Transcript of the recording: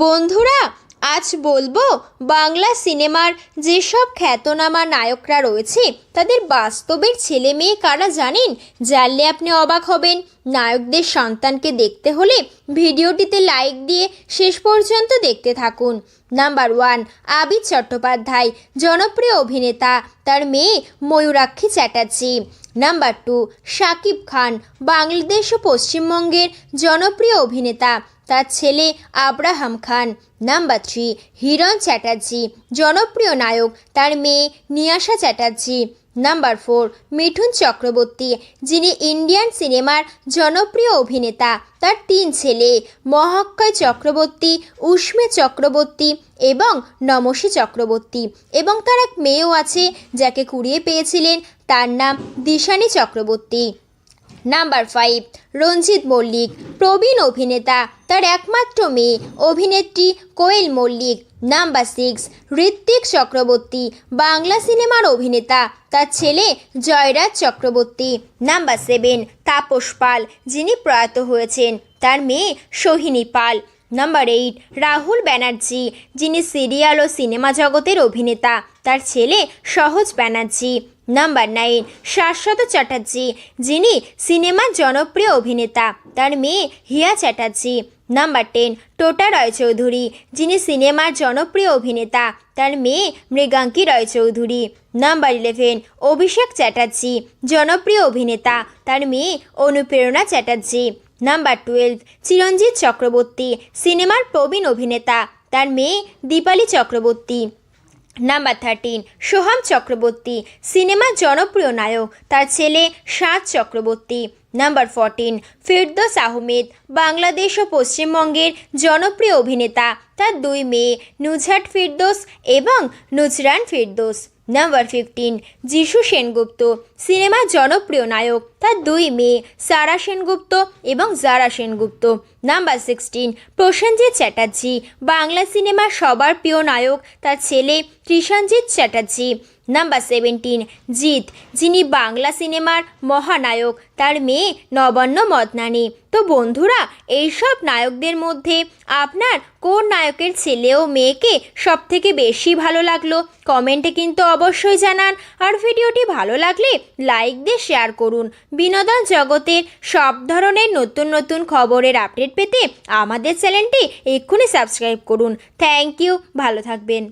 বন্ধুরা, আজ বলবো বাংলা সিনেমার যেসব খ্যাতনামা নায়করা রয়েছে তাদের বাস্তবের ছেলে মেয়ে কারা জানেন? জানলে আপনি অবাক হবেন। নায়কদের সন্তানকে দেখতে হলে ভিডিওটিতে লাইক দিয়ে শেষ পর্যন্ত দেখতে থাকুন। নাম্বার 1, আবির চট্টোপাধ্যায়, জনপ্রিয় অভিনেতা, তার মেয়ে ময়ূরাক্ষী চ্যাটার্জি। নাম্বার 2, শাকিব খান, বাংলাদেশ ও পশ্চিমবঙ্গের জনপ্রিয় অভিনেতা, তার ছেলে আব্রাহাম খান। নাম্বার 3, হিরণ চ্যাটার্জি, জনপ্রিয় নায়ক, তার মেয়ে নিয়াশা চ্যাটার্জি। নাম্বার 4, মিঠুন চক্রবর্তী, যিনি ইন্ডিয়ান সিনেমার জনপ্রিয় অভিনেতা, তার 3 ছেলে মহাক্ষয় চক্রবর্তী, উষ্মে চক্রবর্তী এবং নমসী চক্রবর্তী, এবং তার এক মেয়েও আছে যাকে কুড়িয়ে পেয়েছিলেন, তার নাম দিশানি চক্রবর্তী। নাম্বার 5, রঞ্জিত মল্লিক, প্রবীণ অভিনেতা, তার একমাত্র মেয়ে অভিনেত্রী কোয়েল মল্লিক। নাম্বার 6, ঋত্বিক চক্রবর্তী, বাংলা সিনেমার অভিনেতা, তার ছেলে জয়রাজ চক্রবর্তী। নাম্বার 7, তাপস পাল, যিনি প্রয়াত হয়েছেন, তার মেয়ে সোহিনী পাল। নাম্বার 8, রাহুল ব্যানার্জি, যিনি সিরিয়াল ও সিনেমা জগতের অভিনেতা, তার ছেলে সহজ ব্যানার্জি। নাম্বার 9, শাশ্বত চ্যাটার্জি, যিনি সিনেমার জনপ্রিয় অভিনেতা, তার মেয়ে হিয়া চ্যাটার্জি। নাম্বার 10, টোটা রায়চৌধুরী, যিনি সিনেমার জনপ্রিয় অভিনেতা, তার মেয়ে মৃগাঙ্কি রায়চৌধুরী। নাম্বার 11, অভিষেক চ্যাটার্জি, জনপ্রিয় অভিনেতা, তার মেয়ে অনুপ্রেরণা চ্যাটার্জি। নাম্বার 12, চিরঞ্জিত চক্রবর্তী, সিনেমার প্রবীণ অভিনেতা, তার মেয়ে দীপালি চক্রবর্তী। নাম্বার 13, সোহাম চক্রবর্তী, সিনেমার জনপ্রিয় নায়ক, তার ছেলে সাজ চক্রবর্তী। নাম্বার 14, ফিরদৌস আহমেদ, বাংলাদেশ ও পশ্চিমবঙ্গের জনপ্রিয় অভিনেতা, তার 2 মেয়ে নুজহাট ফিরদৌস এবং নুজরান ফিরদৌস। নাম্বার 15, যিশু সেনগুপ্ত, সিনেমার জনপ্রিয় নায়ক, তার 2 মেয়ে সারা সেনগুপ্ত এবং জারা সেনগুপ্ত। নাম্বার 16, প্রসেনজিৎ চ্যাটার্জি, বাংলা সিনেমার সবার প্রিয় নায়ক, তার ছেলে কৃষাণজিৎ চ্যাটার্জি। নাম্বার 17, জিৎ, যিনি বাংলা সিনেমার মহানায়ক, তার মেয়ে নবান্ন মদনানী। তো বন্ধুরা, এইসব নায়কদের মধ্যে আপনার কোন নায়কের ছেলে ও মেয়েকে সবথেকে বেশি ভালো লাগলো কমেন্টে কিন্তু অবশ্যই জানান। আর ভিডিওটি ভালো লাগলে লাইক দিয়ে শেয়ার করুন। বিনোদন জগতের সব ধরনের নতুন নতুন খবরের আপডেট পেতে আমাদের চ্যানেলটি এক্ষুনি সাবস্ক্রাইব করুন। থ্যাংক ইউ, ভালো থাকবেন।